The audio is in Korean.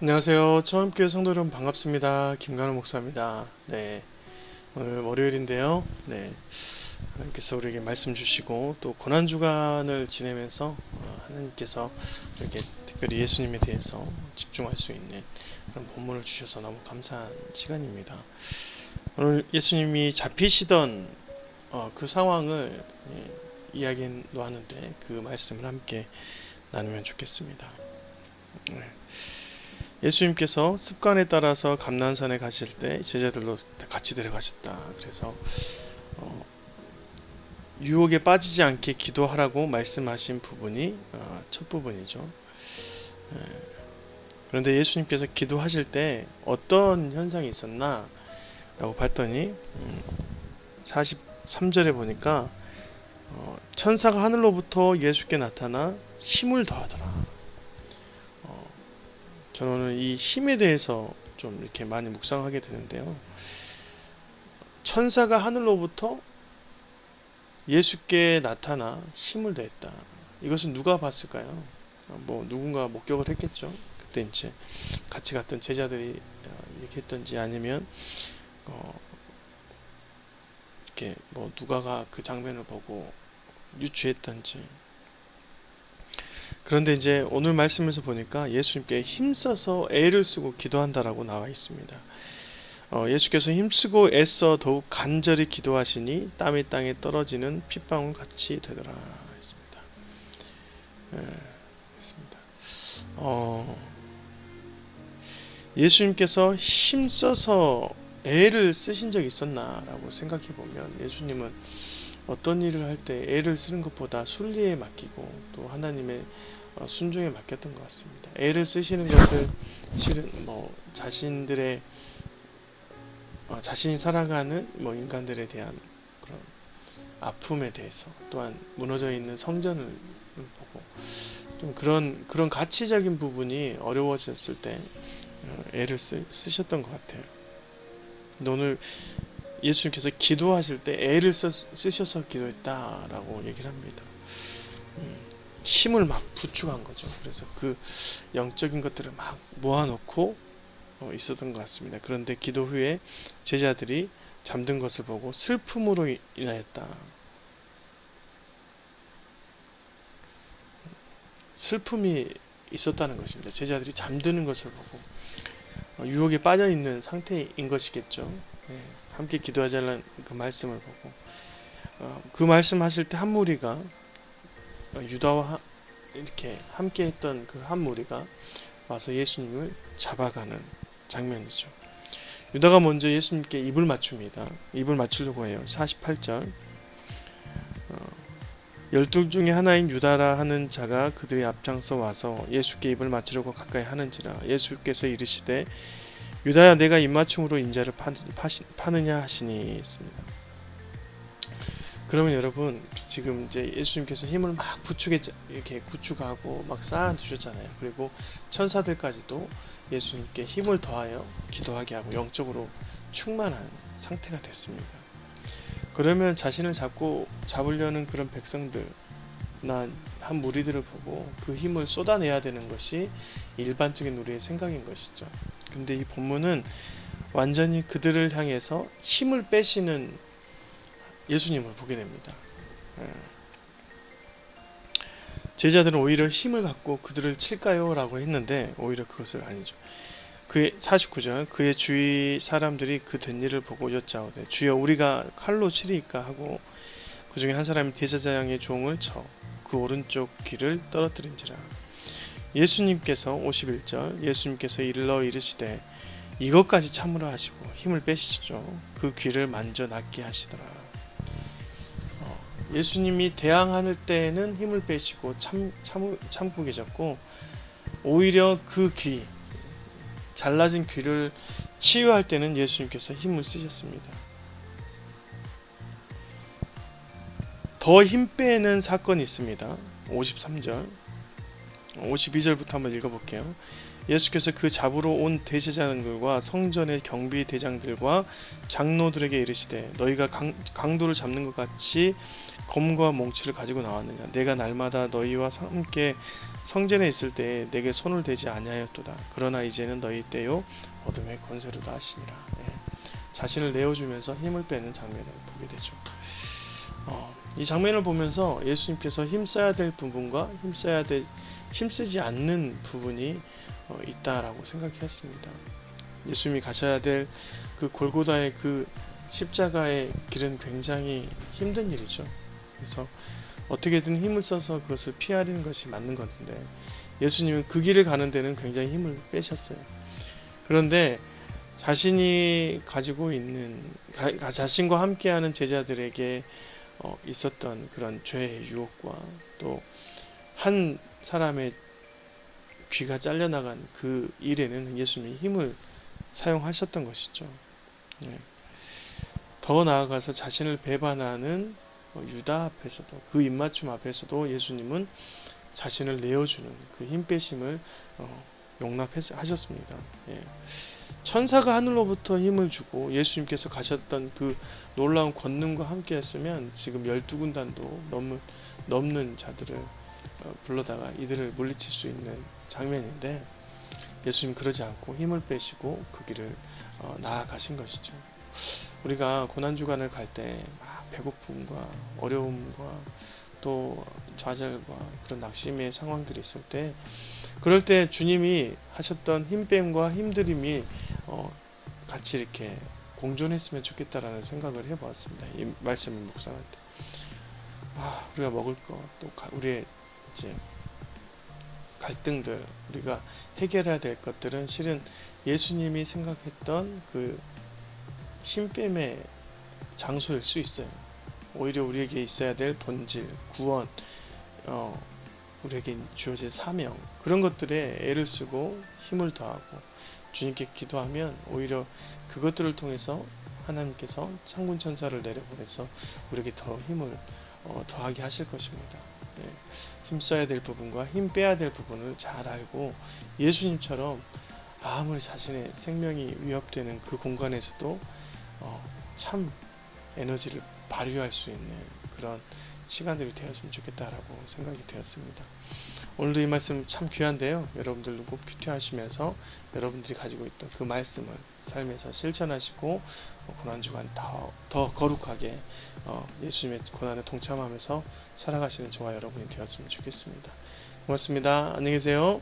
안녕하세요. 처음교회 성도 여러분 반갑습니다. 김관우 목사입니다. 네, 오늘 월요일인데요. 네, 하나님께서 우리에게 말씀 주시고 또 고난 주간을 지내면서 하나님께서 이렇게 특별히 예수님에 대해서 집중할 수 있는 그런 본문을 주셔서 너무 감사한 시간입니다. 오늘 예수님이 잡히시던 그 상황을 이야기 놓았는데 그 말씀을 함께 나누면 좋겠습니다. 네. 예수님께서 습관에 따라서 감난산에 가실 때 제자들로 같이 데려가셨다. 그래서 어, 유혹에 빠지지 않게 기도하라고 말씀하신 부분이 첫 부분이죠. 그런데 예수님께서 기도하실 때 어떤 현상이 있었나? 라고 봤더니 43절에 보니까 천사가 하늘로부터 예수께 나타나 힘을 더하더라. 어, 저는 오늘 이 힘에 대해서 좀 이렇게 많이 묵상하게 되는데요. 천사가 하늘로부터 예수께 나타나 힘을 더했다. 이것은 누가 봤을까요? 뭐 누군가 목격을 했겠죠. 그때 이제 같이 갔던 제자들이 얘기했던지 아니면 어, 이렇게 뭐 누가가 그 장면을 보고 유추했던지. 그런데 이제 오늘 말씀에서 보니까 예수님께 힘써서 애를 쓰고 기도한다라고 나와 있습니다. 예수께서 힘쓰고 애써 더욱 간절히 기도하시니 땀이 땅에 떨어지는 핏방울 같이 되더라 했습니다. 예, 했습니다. 예수님께서 힘써서 애를 쓰신 적이 있었나라고 생각해 보면 예수님은 어떤 일을 할 때 애를 쓰는 것보다 순리에 맡기고 또 하나님의 순종에 맡겼던 것 같습니다. 애를 쓰시는 것을 실은 뭐 자신들의 자신이 살아가는 뭐 인간들에 대한 그런 아픔에 대해서 또한 무너져 있는 성전을 보고 좀 그런 가치적인 부분이 어려워졌을 때 애를 쓰셨던 것 같아요. 근데 오늘 예수님께서 기도하실 때 애를 쓰셔서 기도했다라고 얘기를 합니다. 힘을 막 부축한 거죠. 그래서 그 영적인 것들을 막 모아놓고 있었던 것 같습니다. 그런데 기도 후에 제자들이 잠든 것을 보고 슬픔으로 인하였다. 슬픔이 있었다는 것입니다. 제자들이 잠드는 것을 보고 유혹에 빠져 있는 상태인 것이겠죠. 네, 함께 기도하자는 그 말씀을 보고 그 말씀하실 때 한 무리가 유다와 이렇게 함께 했던 그 한 무리가 와서 예수님을 잡아가는 장면이죠. 유다가 먼저 예수님께 입을 맞춥니다. 입을 맞추려고 해요. 48절. 열둘 중에 하나인 유다라 하는 자가 그들의 앞장서 와서 예수께 입을 맞추려고 가까이 하는지라 예수께서 이르시되 유다야 내가 입맞춤으로 인자를 파느냐 하시니 했습니다. 그러면 여러분 지금 이제 예수님께서 힘을 막 부축해 이렇게 구축하고 막 쌓아 두셨잖아요. 그리고 천사들까지도 예수님께 힘을 더하여 기도하게 하고 영적으로 충만한 상태가 됐습니다. 그러면 자신을 잡으려는 그런 백성들 나 한 무리들을 보고 그 힘을 쏟아내야 되는 것이 일반적인 우리의 생각인 것이죠. 근데 이 본문은 완전히 그들을 향해서 힘을 빼시는 예수님을 보게 됩니다. 제자들은 오히려 힘을 갖고 그들을 칠까요? 라고 했는데 오히려 그것을 아니죠. 그의 49절 그의 주위 사람들이 그 된 일을 보고 여짜오되 주여 우리가 칼로 치리이까 하고 그 중에 한 사람이 대제사장의 종을 쳐 그 오른쪽 귀를 떨어뜨린지라. 예수님께서 51절 예수님께서 일러 이르시되 이것까지 참으라 하시고 힘을 빼시죠. 그 귀를 만져 낫게 하시더라. 예수님이 대항할 때에는 힘을 빼시고 참고 계셨고 오히려 그 귀 잘라진 귀를 치유할 때는 예수님께서 힘을 쓰셨습니다. 더 힘 빼는 사건이 있습니다. 53절 52절부터 한번 읽어볼게요. 예수께서 그 잡으러 온 대제사장들과 성전의 경비 대장들과 장로들에게 이르시되 너희가 강도를 잡는 것 같이 검과 몽치를 가지고 나왔느냐. 내가 날마다 너희와 함께 성전에 있을 때에 내게 손을 대지 아니하였도다. 그러나 이제는 너희 때요 어둠의 권세로다 하시니라. 예. 자신을 내어주면서 힘을 빼는 장면을 보게 되죠. 이 장면을 보면서 예수님께서 힘써야 될 부분과 힘쓰지 않는 부분이 있다라고 생각했습니다. 예수님이 가셔야 될 그 골고다의 그 십자가의 길은 굉장히 힘든 일이죠. 그래서 어떻게든 힘을 써서 그것을 피하려는 것이 맞는 건데 예수님은 그 길을 가는 데는 굉장히 힘을 빼셨어요. 그런데 자신이 가지고 있는 자신과 함께하는 제자들에게 있었던 그런 죄의 유혹과 또 한 사람의 귀가 잘려나간 그 일에는 예수님이 힘을 사용하셨던 것이죠. 네. 더 나아가서 자신을 배반하는 유다 앞에서도 그 입맞춤 앞에서도 예수님은 자신을 내어주는 그 힘 빼심을 용납하셨습니다. 예. 천사가 하늘로부터 힘을 주고 예수님께서 가셨던 그 놀라운 권능과 함께 했으면 지금 12군단도 넘는 자들을 불러다가 이들을 물리칠 수 있는 장면인데 예수님 그러지 않고 힘을 빼시고 그 길을 나아가신 것이죠. 우리가 고난주간을 갈 때 막 배고픔과 어려움과 또 좌절과 그런 낙심의 상황들이 있을 때 그럴 때 주님이 하셨던 힘듦과 힘들임이 같이 이렇게 공존했으면 좋겠다라는 생각을 해보았습니다. 이 말씀을 묵상할 때 우리가 먹을 것 또 우리의 이제 갈등들 우리가 해결해야 될 것들은 실은 예수님이 생각했던 그 힘듦의 장소일 수 있어요. 오히려 우리에게 있어야 될 본질, 구원, 우리에게 주어질 사명 그런 것들에 애를 쓰고 힘을 더하고 주님께 기도하면 오히려 그것들을 통해서 하나님께서 창군 천사를 내려보내서 우리에게 더 힘을 더하게 하실 것입니다. 예, 힘써야 될 부분과 힘 빼야 될 부분을 잘 알고 예수님처럼 아무리 자신의 생명이 위협되는 그 공간에서도 참 에너지를 발휘할 수 있는 그런 시간들이 되었으면 좋겠다라고 생각이 되었습니다. 오늘도 이 말씀 참 귀한데요. 여러분들도 꼭 큐티하시면서 여러분들이 가지고 있던 그 말씀을 삶에서 실천하시고 고난주간 더 거룩하게 예수님의 고난에 동참하면서 살아가시는 저와 여러분이 되었으면 좋겠습니다. 고맙습니다. 안녕히 계세요.